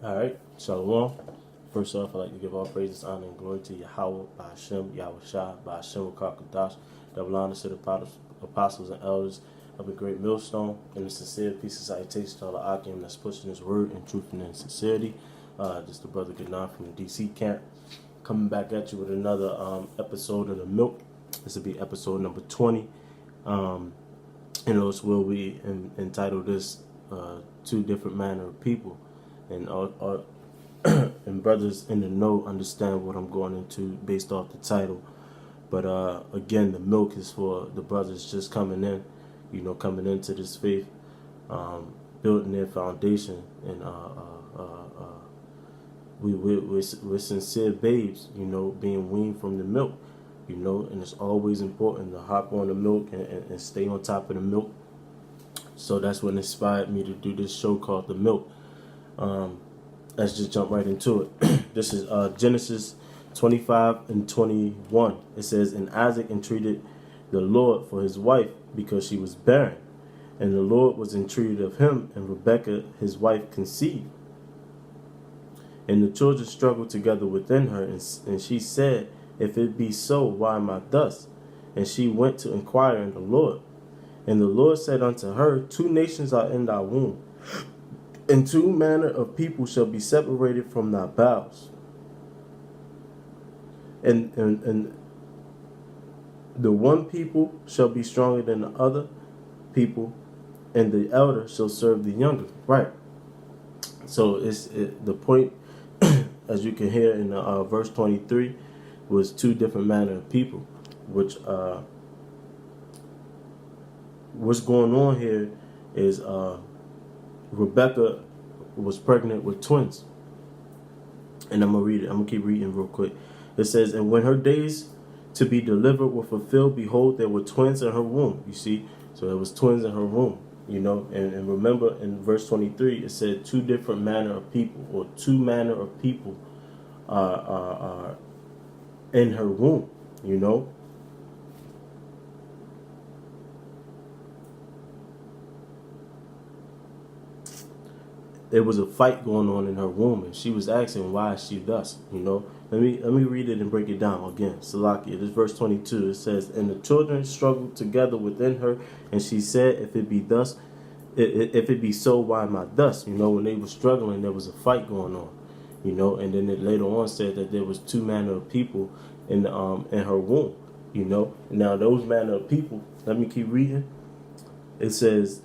All right, Shalom. First off, I'd like to give all praises, honor, and glory to Yahweh, Ba'ashem, Yahweh Shah, Ba'ashem, Rakakadash, double honor to the apostles and elders of the great millstone, and a sincere peace and salutation to all the Akim that's pushing his word in truth and in sincerity. Just the brother Gnan from the DC camp, coming back at you with another episode of The Milk. This will be episode number 20. This will be entitled this Two Different Manner of People. And and brothers in the know understand what I'm going into based off the title. But again, the milk is for the brothers just coming in, coming into this faith, building their foundation, and we're sincere babes, being weaned from the milk, and it's always important to hop on the milk and stay on top of the milk. So that's what inspired me to do this show called The Milk. Let's just jump right into it. This is Genesis 25 and 21. It says, "And Isaac entreated the Lord for his wife because she was barren. And the Lord was entreated of him, and Rebekah his wife conceived. And the children struggled together within her, and she said, If it be so, why am I thus? And she went to inquire in the Lord. And the Lord said unto her, Two nations are in thy womb, and two manner of people shall be separated from thy bowels. And the one people shall be stronger than the other people, and the elder shall serve the younger." Right. So the point, as you can hear in verse 23, was two different manner of people, which what's going on here is Rebecca was pregnant with twins. And I'm going to read it. I'm going to keep reading real quick. It says, "And when her days to be delivered were fulfilled, behold, there were twins in her womb." You see? So there was twins in her womb, And remember in verse 23, it said two different manner of people, or two manner of people are in her womb, There was a fight going on in her womb, and she was asking, why is she thus? Let me read it and break it down again. Salakia, this verse 22. It says, "And the children struggled together within her, and she said, If it be thus, if it be so, why am I thus?" When they were struggling, there was a fight going on. And then it later on said that there was two manner of people in her womb. Now those manner of people. Let me keep reading. It says,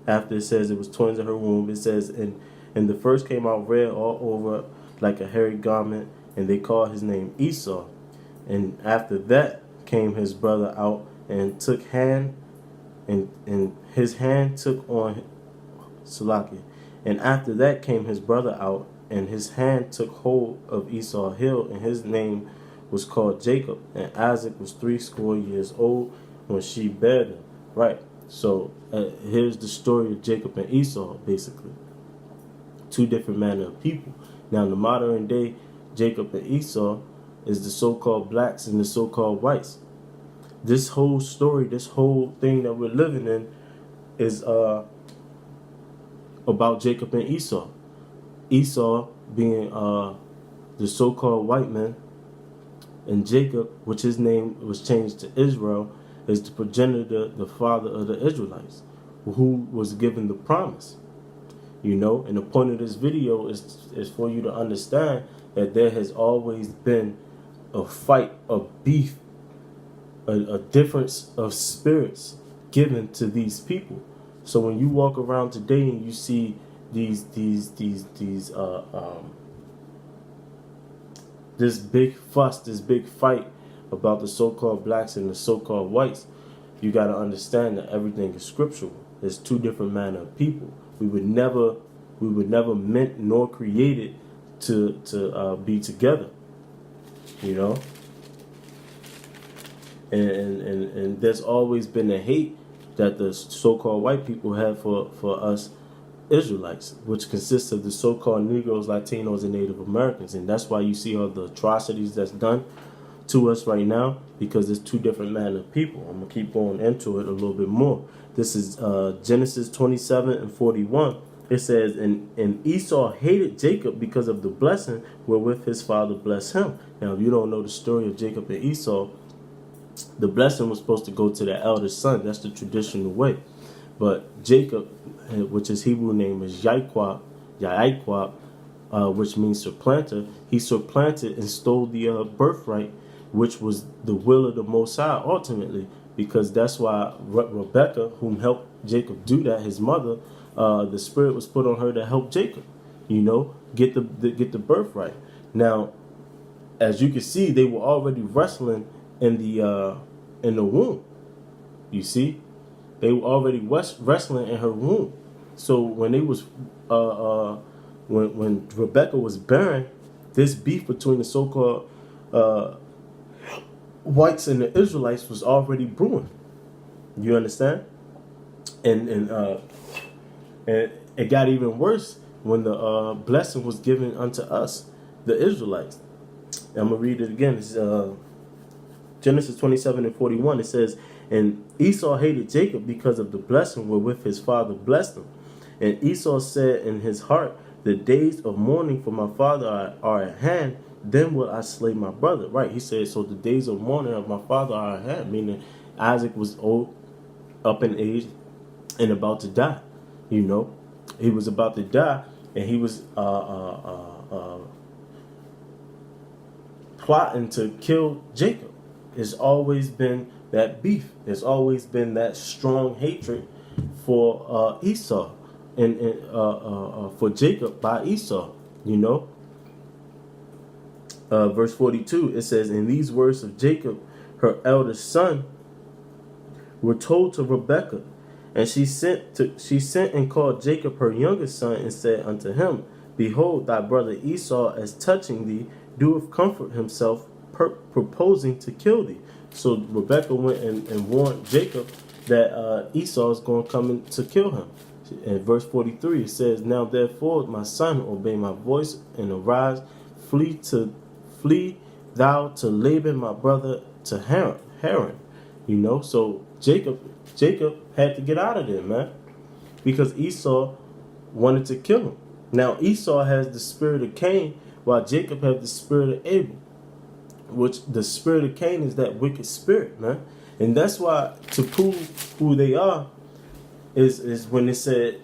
after it says it was twins in her womb, it says, and the first came out red all over like a hairy garment, and they called his name Esau. And after that came his brother out and took hand, and his hand took on Salaki. And after that came his brother out, and his hand took hold of Esau's heel, and his name was called Jacob. And Isaac was 80 years old when she bare them." Right. So here's the story of Jacob and Esau, basically. Two different manner of people. Now, in the modern day, Jacob and Esau is the so-called blacks and the so-called whites. This whole story, this whole thing that we're living in is about Jacob and Esau. Esau being the so-called white man, and Jacob, which his name was changed to Israel, is the progenitor, the father of the Israelites, who was given the promise. And the point of this video is for you to understand that there has always been a fight, a beef, a difference of spirits given to these people. So when you walk around today and you see this big fuss, this big fight about the so-called blacks and the so-called whites, you got to understand that everything is scriptural. There's two different manner of people. We would never meant nor created to be together, And there's always been a hate that the so-called white people have for us Israelites, which consists of the so-called Negroes, Latinos, and Native Americans. And that's why you see all the atrocities that's done to us right now, because there's two different manner of people. I'm going to keep going into it a little bit more. This is Genesis 27 and 41. it says, and Esau hated Jacob because of the blessing wherewith his father blessed him. Now, if you don't know the story of Jacob and Esau, the blessing was supposed to go to the eldest son. That's the traditional way. But Jacob, which his Hebrew name is Yaquab, which means supplanter, he supplanted and stole the birthright, which was the will of the Most High ultimately, because that's why Rebekah, whom helped Jacob do that, his mother, the spirit was put on her to help Jacob, get the birthright. Now, as you can see, they were already wrestling in the womb. You see, they were already wrestling in her womb. So when they was when Rebekah was barren, this beef between the so-called whites and the Israelites was already brewing. You understand? And it got even worse when the blessing was given unto us, the Israelites. I'm gonna read it again. It's Genesis 27:41. It says, and Esau hated Jacob because of the blessing wherewith his father blessed him. And Esau said in his heart, the days of mourning for my father are at hand, then will I slay my brother. Right, he said, so the days of mourning of my father are at hand, meaning Isaac was old, up in age, and about to die. He was about to die, and he was plotting to kill Jacob. It's always been that beef. There's always been that strong hatred for Esau and for Jacob by Esau. Verse 42, it says, and these words of Jacob, her eldest son, were told to Rebekah, and she sent and called Jacob her youngest son, and said unto him, behold, thy brother Esau, as touching thee, doeth comfort himself, proposing to kill thee. So Rebekah went and warned Jacob that Esau is going to come in to kill him. In verse 43, it says, now therefore, my son, obey my voice and arise, flee thou to Laban my brother, to Haran. So Jacob had to get out of there, man, because Esau wanted to kill him. Now Esau has the spirit of Cain, while Jacob has the spirit of Abel, which the spirit of Cain is that wicked spirit, man. And that's why, to prove who they are, is when it said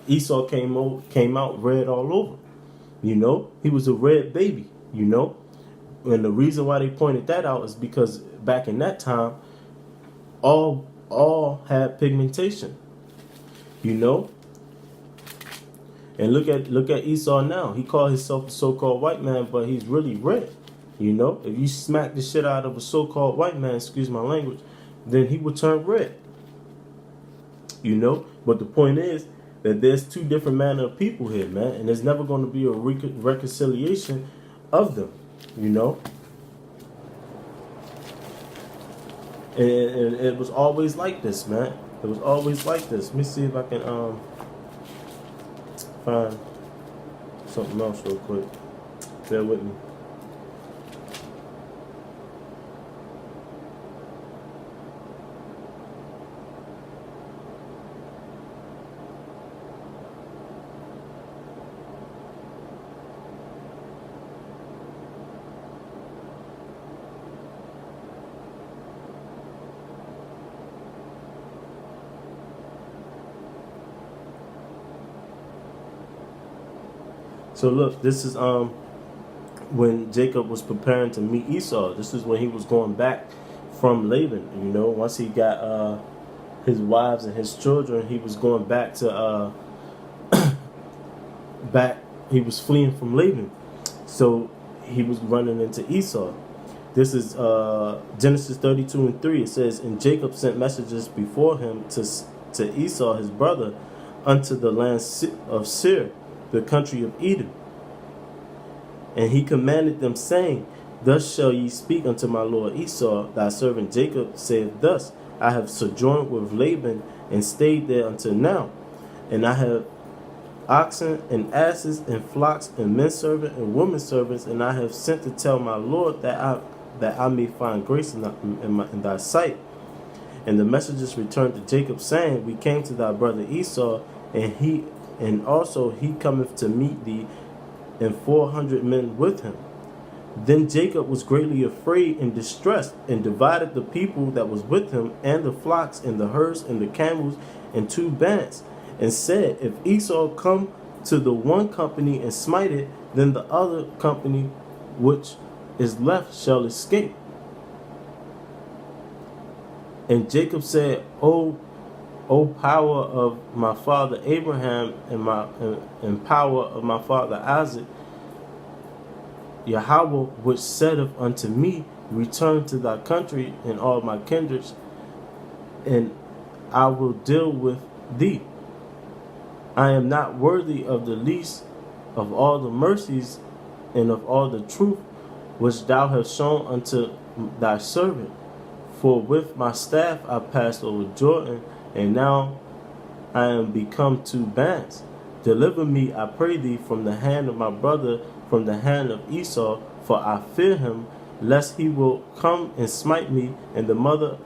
Esau came out red all over. He was a red baby. And the reason why they pointed that out is because back in that time, all had pigmentation. And look at Esau now. He called himself a so-called white man, but he's really red. If you smack the shit out of a so-called white man, excuse my language, then he would turn red. But the point is that there's two different manner of people here, man, and there's never going to be a reconciliation of them. And it was always like this, man. It was always like this. Let me see if I can find something else real quick. Bear with me. So look, this is when Jacob was preparing to meet Esau. This is when he was going back from Laban. Once he got his wives and his children, he was going back to he was fleeing from Laban. So he was running into Esau. This is Genesis 32:3. It says, and Jacob sent messages before him to Esau his brother unto the land of Seir, the country of Edom. And he commanded them, saying, thus shall ye speak unto my lord Esau, thy servant Jacob saith thus, I have sojourned with Laban and stayed there until now, and I have oxen and asses and flocks and men servants and women servants, and I have sent to tell my lord that I may find grace in thy sight. And the messengers returned to Jacob, saying, we came to thy brother Esau, and he and also he cometh to meet thee, and 400 men with him. Then Jacob was greatly afraid and distressed, and divided the people that was with him, and the flocks, and the herds, and the camels, in 2 bands, and said, If Esau come to the one company and smite it, then the other company which is left shall escape. And Jacob said, O power of my father Abraham, and power of my father Isaac, Yahweh, which saith unto me, Return to thy country and all my kindreds, and I will deal with thee. I am not worthy of the least of all the mercies and of all the truth which thou hast shown unto thy servant. For with my staff I passed over Jordan, and now I am become 2 bands. Deliver me, I pray thee, from the hand of my brother, from the hand of Esau, for I fear him, lest he will come and smite me, and the mother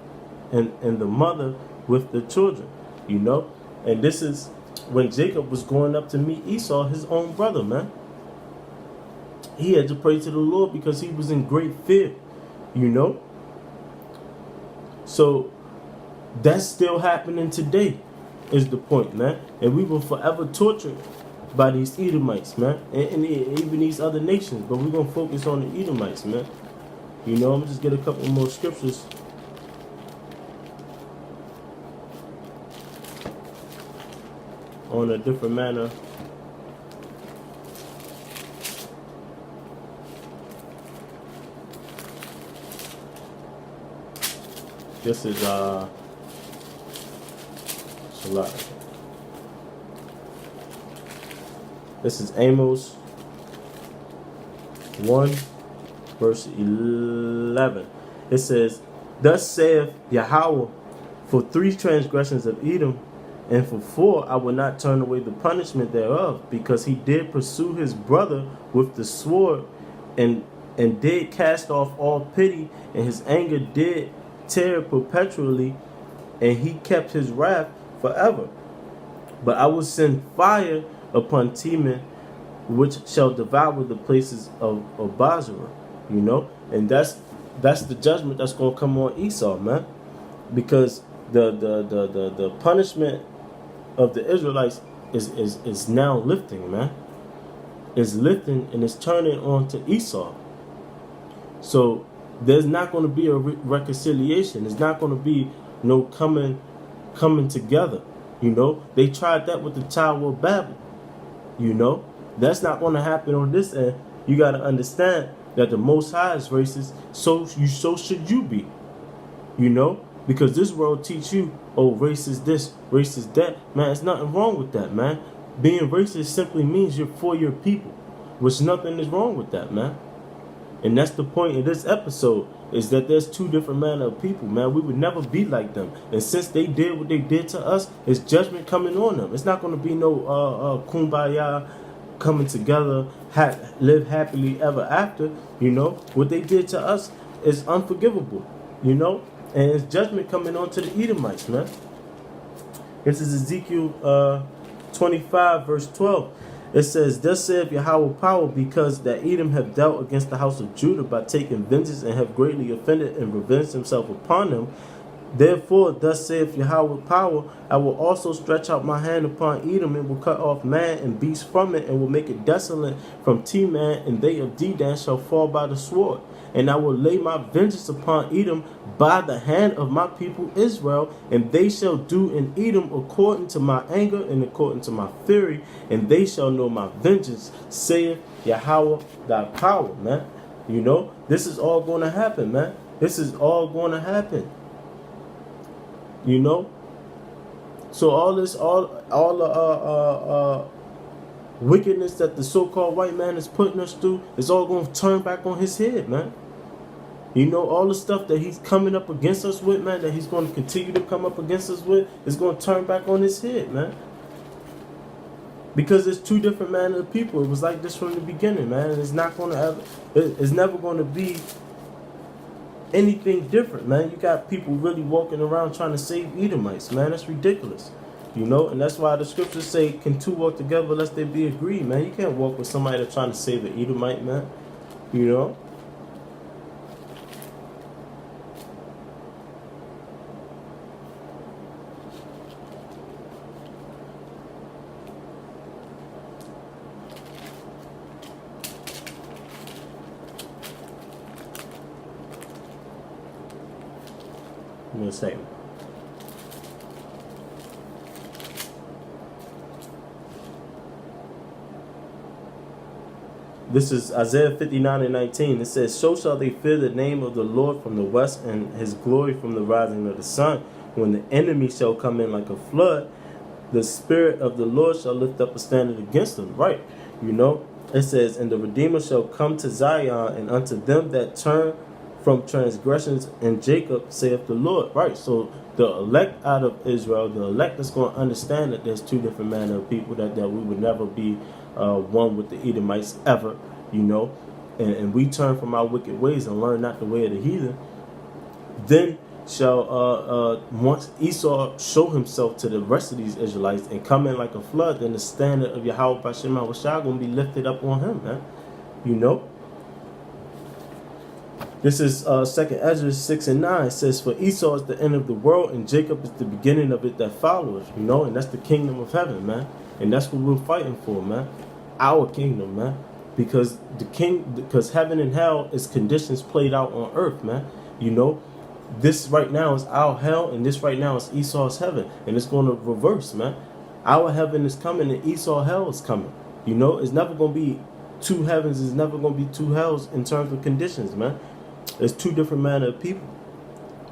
and the mother with the children. You know? And this is when Jacob was going up to meet Esau, his own brother, man. He had to pray to the Lord because he was in great fear, you know? So that's still happening today, is the point, man. And we were forever tortured by these Edomites, man, and even these other nations. But we're going to focus on the Edomites, man. You know, I'm going to just get a couple more scriptures. On a different manner. This is this is Amos 1 verse 11. It says, Thus saith Yahweh, for 3 transgressions of Edom, and for 4 I will not turn away the punishment thereof, because he did pursue his brother with the sword, and did cast off all pity, and his anger did tear perpetually, and he kept his wrath forever. But I will send fire upon Teman, which shall devour the places of Basra, you know, and that's the judgment that's going to come on Esau, man, because the punishment of the Israelites is now lifting, man. It's lifting and it's turning on to Esau. So there's not going to be a reconciliation. There's not going to be no coming together. You know, they tried that with the Tower of Babel. You know, that's not going to happen on this end. You got to understand that the Most High is racist. So should you be. You know, because this world teach you, oh, racist this, racist that. Man, there's nothing wrong with that, man. Being racist simply means you're for your people, which nothing is wrong with that, man. And that's the point of this episode, is that there's 2 different manner of people, man. We would never be like them. And since they did what they did to us, it's judgment coming on them. It's not going to be no kumbaya, coming together, live happily ever after. You know, what they did to us is unforgivable, you know. And it's judgment coming on to the Edomites, man. This is Ezekiel 25 verse 12. It says, Thus saith Yahweh power, because that Edom have dealt against the house of Judah by taking vengeance, and have greatly offended and revenged himself upon them. Therefore, thus saith Yahweh power, I will also stretch out my hand upon Edom, and will cut off man and beast from it, and will make it desolate from Teman, and they of Dedan shall fall by the sword. And I will lay my vengeance upon Edom by the hand of my people Israel, and they shall do in Edom according to my anger and according to my fury, and they shall know my vengeance, saith Yahweh thy power, man. You know, this is all going to happen, man. This is all going to happen. You know? So all this, all the wickedness that the so-called white man is putting us through is all going to turn back on his head, man. You know, all the stuff that he's coming up against us with, man, that he's going to continue to come up against us with, is going to turn back on his head, man. Because there's 2 different manner of people. It was like this from the beginning, man. It's not going to ever, it's never going to be anything different, man. You got people really walking around trying to save Edomites, man. That's ridiculous. You know, and that's why the scriptures say, can two walk together lest they be agreed, man. You can't walk with somebody that's trying to save an Edomite, man. You know? Give me a second. This is Isaiah 59:19. It says, so shall they fear the name of the Lord from the west, and his glory from the rising of the sun. When the enemy shall come in like a flood, the Spirit of the Lord shall lift up a standard against them. Right. You know, it says, and the Redeemer shall come to Zion, and unto them that turn from transgressions in Jacob, saith the Lord. Right. So the elect out of Israel, the elect that's going to understand that there's two different manner of people, that we would never be one with the Edomites ever, you know, and we turn from our wicked ways and learn not the way of the heathen. Then shall once Esau show himself to the rest of these Israelites and come in like a flood, then the standard of Yahweh B'Shem HaShah going to be lifted up on him, man. You know. This is 2nd Ezra 6:9. It says, for Esau is the end of the world, and Jacob is the beginning of it that followeth. You know, and that's the kingdom of heaven, man. And that's what we're fighting for, man. Our kingdom, man. Because heaven and hell is conditions played out on earth, man. You know, this right now is our hell, and this right now is Esau's heaven, and it's going to reverse, man. Our heaven is coming, and Esau's hell is coming. You know, it's never going to be two heavens. It's never going to be two hells in terms of conditions, man. It's two different manner of people.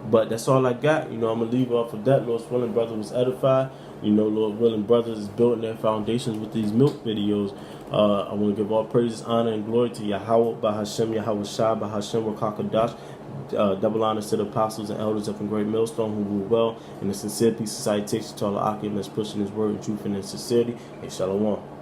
But that's all I got. You know, I'm going to leave off of that. Lord's willing, brother was edified. You know, Lord willing, brothers is building their foundations with these milk videos. I want to give all praises, honor, and glory to Yahweh, Bahashem, Yahweh Shai, Bahashem, Wakakadash. Double honors to the apostles and elders up in Great Millstone who rule well. And the sincere peace society takes you to all the Akim that's pushing his word in truth and in sincerity. Hey, Shalom.